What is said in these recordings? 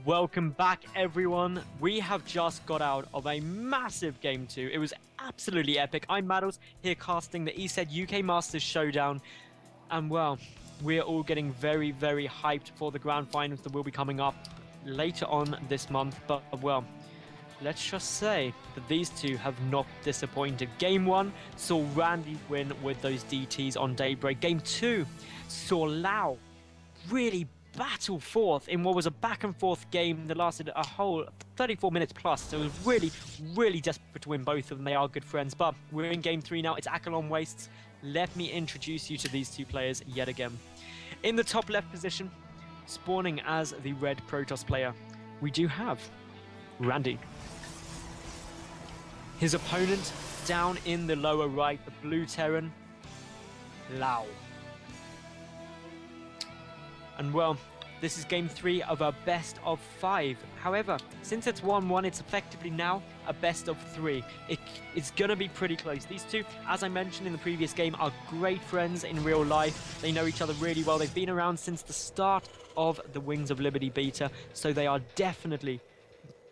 Welcome back, everyone. We have just got out of a massive Game 2. It was absolutely epic. I'm Maddles, here casting the ESET UK Masters Showdown. And, well, we're all getting very, very hyped for the Grand Finals that will be coming up later on this month. But, well, let's just say that these two have not disappointed. Game 1 saw Randy win with those DTs on Daybreak. Game 2 saw Lau really battle fourth in what was a back and forth game that lasted a whole 34 minutes plus. So it was really, really desperate to win both of them. They are good friends, but we're in game 3 now. It's Akalon Wastes. Let me introduce you to these two players yet again. In the top left position, spawning as the red Protoss player, we do have Randy. His opponent down in the lower right, the blue Terran, Lau. And, well, this is game 3 of a best of 5. However, since it's 1-1, it's effectively now a best of 3. It's going to be pretty close. These two, as I mentioned in the previous game, are great friends in real life. They know each other really well. They've been around since the start of the Wings of Liberty beta, so they are definitely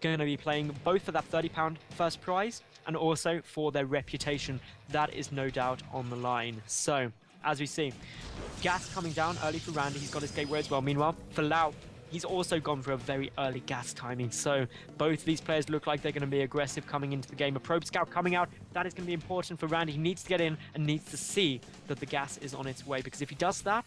going to be playing both for that £30 first prize and also for their reputation. That is no doubt on the line. So, as we see, gas coming down early for Randy. He's got his gateway as well. Meanwhile, for Lau, he's also gone for a very early gas timing. So both these players look like they're going to be aggressive coming into the game. A probe scout coming out. That is going to be important for Randy. He needs to get in and needs to see that the gas is on its way. Because if he does that,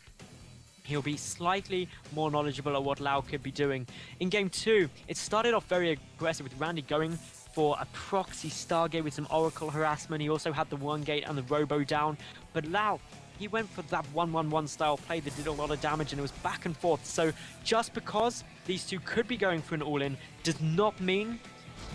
he'll be slightly more knowledgeable of what Lau could be doing. In game 2, it started off very aggressive with Randy going for a proxy Stargate with some Oracle harassment. He also had the 1 gate and the Robo down. But Lau, he went for that 1-1-1 style play that did a lot of damage, and it was back and forth. So just because these two could be going for an all-in does not mean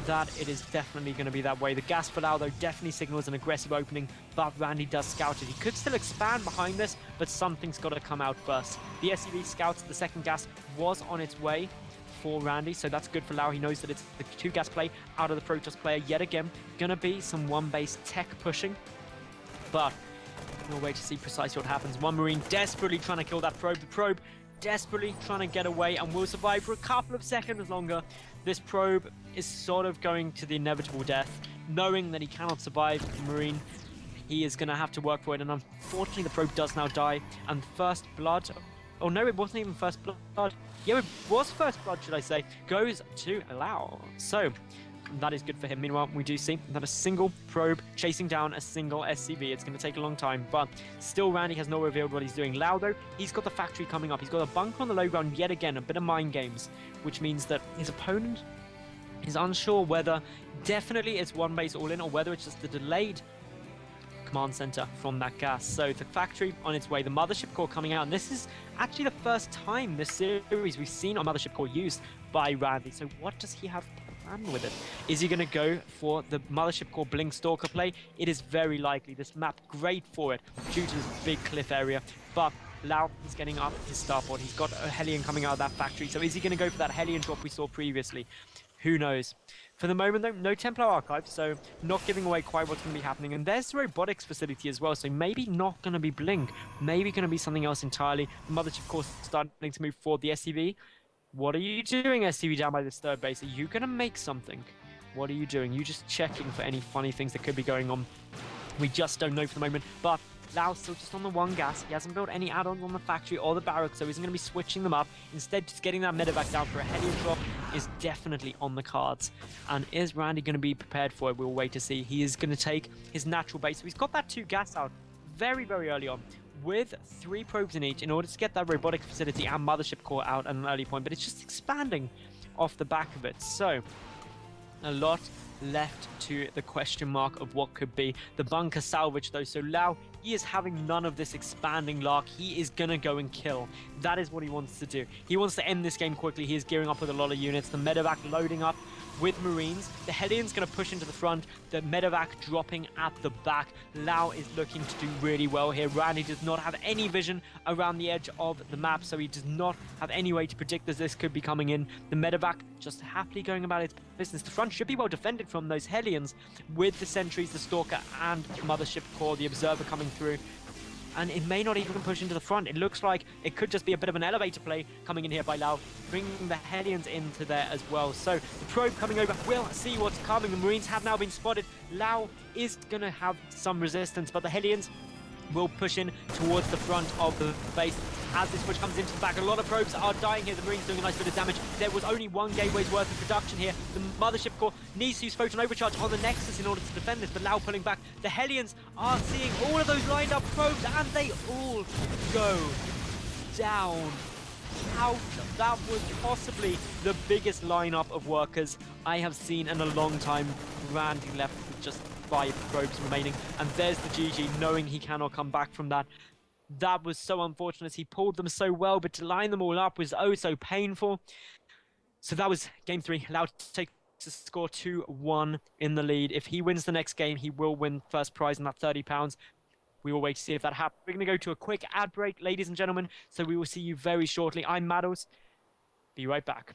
that it is definitely going to be that way. The gas for Lau, though, definitely signals an aggressive opening, but Randy does scout it. He could still expand behind this, but something's got to come out first. The SCV scouts, the second gas was on its way for Randy, so that's good for Lau. He knows that it's the 2 gas play out of the Protoss player yet again. Gonna be some 1-base tech pushing, but we'll wait to see precisely what happens. One Marine desperately trying to kill that probe. The probe desperately trying to get away and will survive for a couple of seconds longer. This probe is sort of going to the inevitable death, knowing that he cannot survive. The Marine, he is going to have to work for it, and unfortunately the probe does now die. And first blood, oh no, it wasn't even first blood. Yeah, it was first blood, should I say, goes to Lau. So that is good for him. Meanwhile, we do see that a single probe chasing down a single SCV. It's going to take a long time, but still Randy has not revealed what he's doing. Lau, though, he's got the factory coming up. He's got a bunker on the low ground yet again, a bit of mind games, which means that his opponent is unsure whether definitely it's 1 base all-in or whether it's just the delayed command center from that gas. So the factory on its way, the mothership core coming out, and this is actually the first time this series we've seen a mothership core used by Randy. So what does he have planned with it? Is he going to go for the mothership core Blink Stalker play? It is very likely. This map great for it due to this big cliff area, but Lau is getting up his starport. He's got a Hellion coming out of that factory, so is he going to go for that Hellion drop we saw previously? Who knows? For the moment, though, no Templar Archive, so not giving away quite what's going to be happening. And there's the robotics facility as well, so maybe not going to be Blink. Maybe going to be something else entirely. The mothership course starting to move forward. The SCV, what are you doing, SCV, down by this third base? Are you going to make something? What are you doing? You just checking for any funny things that could be going on. We just don't know for the moment, but Lau's still just on the 1 gas. He hasn't built any add-ons on the factory or the barracks, so isn't going to be switching them up. Instead, just getting that medevac down for a Hellion drop is definitely on the cards. And is Randy going to be prepared for it? We'll wait to see. He is going to take his natural base. So he's got that 2 gas out very, very early on, with 3 probes in each in order to get that robotic facility and mothership core out at an early point. But it's just expanding off the back of it. So a lot left to the question mark of what could be the bunker salvage, though. So Lau, he is having none of this expanding lark. He is gonna go and kill. That is what he wants to do. He wants to end this game quickly. He is gearing up with a lot of units. The medevac loading up with Marines. The Hellion's going to push into the front. The medevac dropping at the back. Lau is looking to do really well here. Randy does not have any vision around the edge of the map, so he does not have any way to predict that this could be coming in. The medevac just happily going about its business. The front should be well defended from those Hellions with the sentries, the Stalker, and Mothership Core, the Observer coming through. and it may not even push into the front. It looks like it could just be a bit of an elevator play coming in here by Lau, bringing the Hellions into there as well. So the probe coming over, we'll see what's coming. The Marines have now been spotted. Lau is going to have some resistance, but the Hellions will push in towards the front of the base. As this push comes into the back, a lot of probes are dying here. The Marines doing a nice bit of damage. There was only one gateway's worth of production here. The Mothership Core needs to use Photon Overcharge on the Nexus in order to defend this, but Lau pulling back. The Hellions are seeing all of those lined up probes, and they all go down. How that was possibly the biggest lineup of workers I have seen in a long time. Randy left with just 5 probes remaining, and there's the GG, knowing he cannot come back from that. That was so unfortunate. He pulled them so well, but to line them all up was oh so painful. So that was game 3. Lau takes the score 2-1 in the lead. If he wins the next game, he will win first prize in that £30. We will wait to see if that happens. We're going to go to a quick ad break, ladies and gentlemen, so we will see you very shortly. I'm Maddles. Be right back.